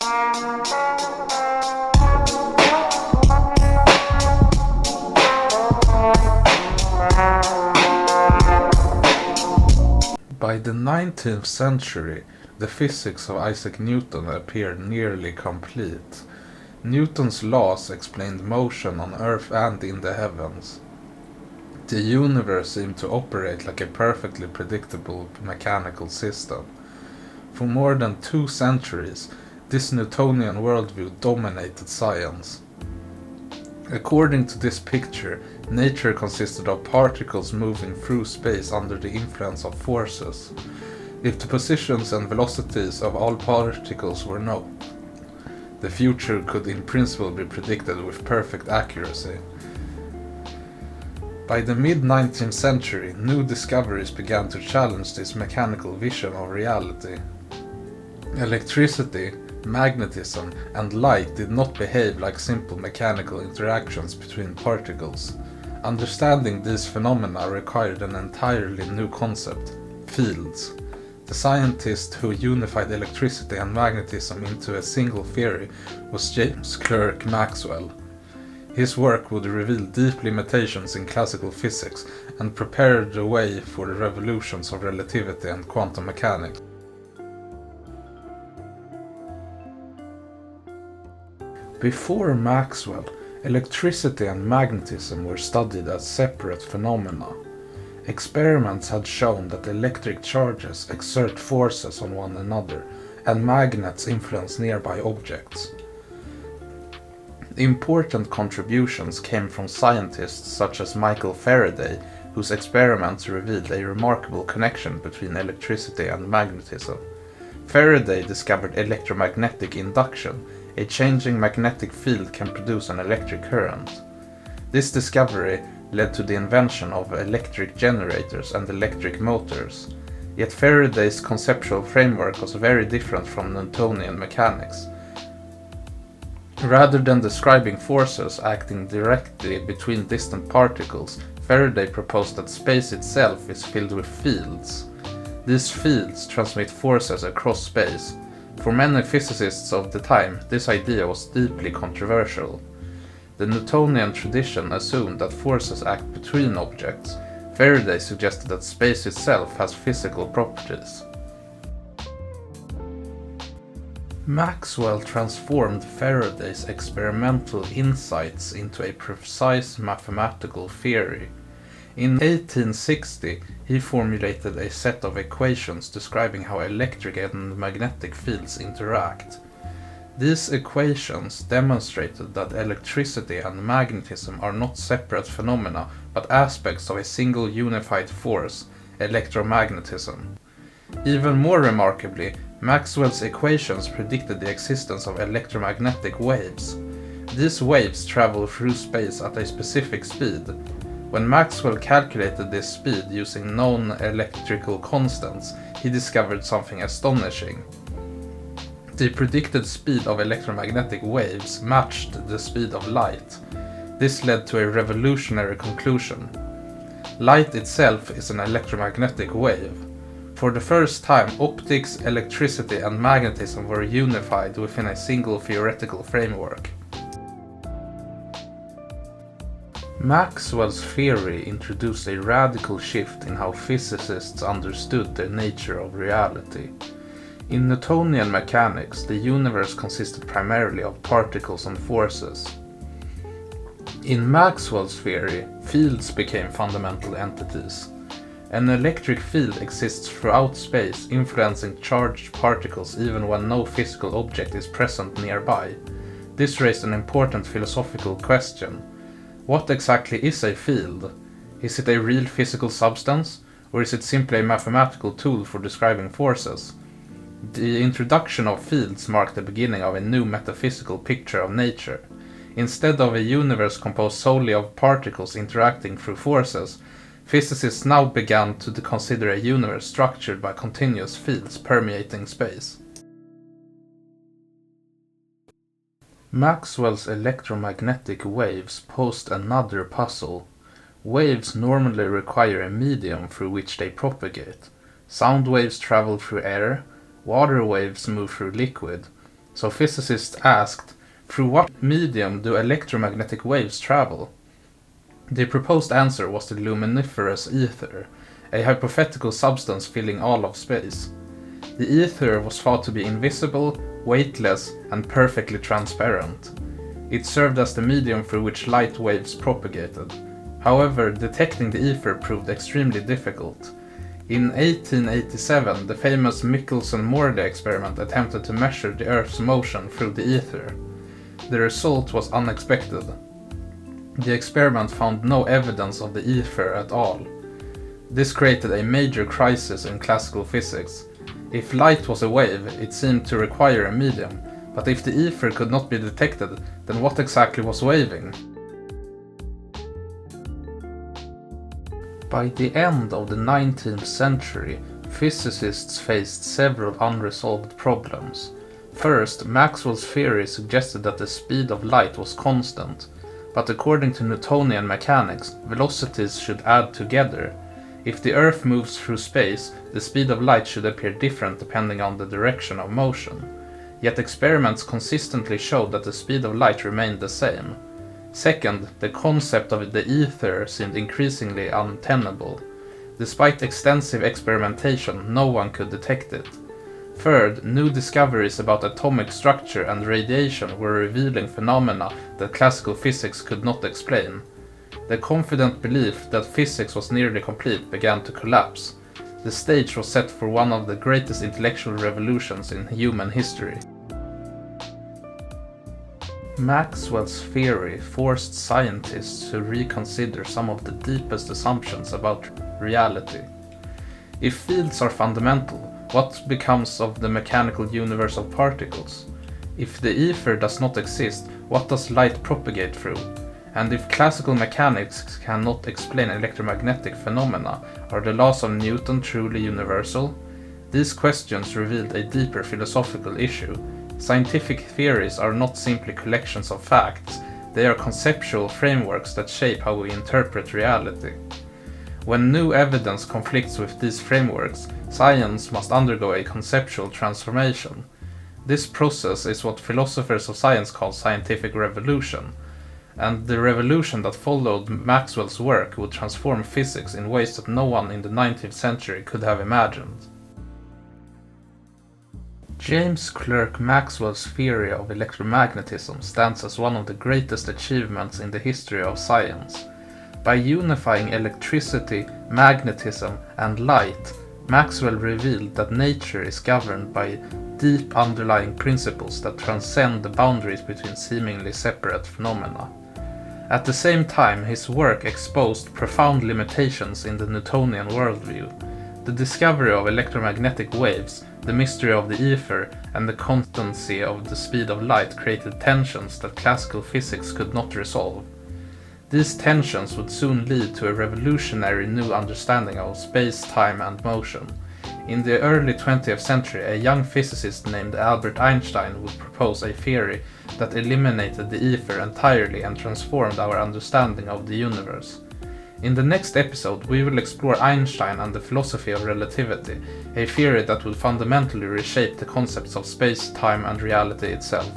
By the 19th century, the physics of Isaac Newton appeared nearly complete. Newton's laws explained motion on Earth and in the heavens. The universe seemed to operate like a perfectly predictable mechanical system. For more than 2 centuries, this Newtonian worldview dominated science. According to this picture, nature consisted of particles moving through space under the influence of forces. If the positions and velocities of all particles were known, the future could in principle be predicted with perfect accuracy. By the mid-19th century, new discoveries began to challenge this mechanical vision of reality. Electricity, magnetism, and light did not behave like simple mechanical interactions between particles. Understanding these phenomena required an entirely new concept: fields. The scientist who unified electricity and magnetism into a single theory was James Clerk Maxwell. His work would reveal deep limitations in classical physics and prepare the way for the revolutions of relativity and quantum mechanics. Before Maxwell, electricity and magnetism were studied as separate phenomena. Experiments had shown that electric charges exert forces on one another, and magnets influence nearby objects. Important contributions came from scientists such as Michael Faraday, whose experiments revealed a remarkable connection between electricity and magnetism. Faraday discovered electromagnetic induction. A changing magnetic field can produce an electric current. This discovery led to the invention of electric generators and electric motors. Yet Faraday's conceptual framework was very different from Newtonian mechanics. Rather than describing forces acting directly between distant particles, Faraday proposed that space itself is filled with fields. These fields transmit forces across space. For many physicists of the time, this idea was deeply controversial. The Newtonian tradition assumed that forces act between objects. Faraday suggested that space itself has physical properties. Maxwell transformed Faraday's experimental insights into a precise mathematical theory. In 1860, he formulated a set of equations describing how electric and magnetic fields interact. These equations demonstrated that electricity and magnetism are not separate phenomena, but aspects of a single unified force, electromagnetism. Even more remarkably, Maxwell's equations predicted the existence of electromagnetic waves. These waves travel through space at a specific speed. When Maxwell calculated this speed using known electrical constants, he discovered something astonishing. The predicted speed of electromagnetic waves matched the speed of light. This led to a revolutionary conclusion. Light itself is an electromagnetic wave. For the first time, optics, electricity, and magnetism were unified within a single theoretical framework. Maxwell's theory introduced a radical shift in how physicists understood the nature of reality. In Newtonian mechanics, the universe consisted primarily of particles and forces. In Maxwell's theory, fields became fundamental entities. An electric field exists throughout space, influencing charged particles even when no physical object is present nearby. This raised an important philosophical question. What exactly is a field? Is it a real physical substance, or is it simply a mathematical tool for describing forces? The introduction of fields marked the beginning of a new metaphysical picture of nature. Instead of a universe composed solely of particles interacting through forces, physicists now began to consider a universe structured by continuous fields permeating space. Maxwell's electromagnetic waves posed another puzzle. Waves normally require a medium through which they propagate. Sound waves travel through air, water waves move through liquid. So physicists asked, through what medium do electromagnetic waves travel? The proposed answer was the luminiferous ether, a hypothetical substance filling all of space. The ether was thought to be invisible, weightless, and perfectly transparent. It served as the medium through which light waves propagated. However, detecting the ether proved extremely difficult. In 1887, the famous Michelson-Morley experiment attempted to measure the Earth's motion through the ether. The result was unexpected. The experiment found no evidence of the ether at all. This created a major crisis in classical physics. If light was a wave, it seemed to require a medium, but if the ether could not be detected, then what exactly was waving? By the end of the 19th century, physicists faced several unresolved problems. First, Maxwell's theory suggested that the speed of light was constant, but according to Newtonian mechanics, velocities should add together. If the Earth moves through space, the speed of light should appear different depending on the direction of motion. Yet experiments consistently showed that the speed of light remained the same. Second, the concept of the ether seemed increasingly untenable. Despite extensive experimentation, no one could detect it. Third, new discoveries about atomic structure and radiation were revealing phenomena that classical physics could not explain. The confident belief that physics was nearly complete began to collapse. The stage was set for one of the greatest intellectual revolutions in human history. Maxwell's theory forced scientists to reconsider some of the deepest assumptions about reality. If fields are fundamental, what becomes of the mechanical universe of particles? If the ether does not exist, what does light propagate through? And if classical mechanics cannot explain electromagnetic phenomena, are the laws of Newton truly universal? These questions revealed a deeper philosophical issue. Scientific theories are not simply collections of facts, they are conceptual frameworks that shape how we interpret reality. When new evidence conflicts with these frameworks, science must undergo a conceptual transformation. This process is what philosophers of science call scientific revolution, and the revolution that followed Maxwell's work would transform physics in ways that no one in the 19th century could have imagined. James Clerk Maxwell's theory of electromagnetism stands as one of the greatest achievements in the history of science. By unifying electricity, magnetism, and light, Maxwell revealed that nature is governed by deep underlying principles that transcend the boundaries between seemingly separate phenomena. At the same time, his work exposed profound limitations in the Newtonian worldview. The discovery of electromagnetic waves, the mystery of the ether, and the constancy of the speed of light created tensions that classical physics could not resolve. These tensions would soon lead to a revolutionary new understanding of space, time, and motion. In the early 20th century, a young physicist named Albert Einstein would propose a theory that eliminated the ether entirely and transformed our understanding of the universe. In the next episode, we will explore Einstein and the philosophy of relativity, a theory that would fundamentally reshape the concepts of space, time, and reality itself.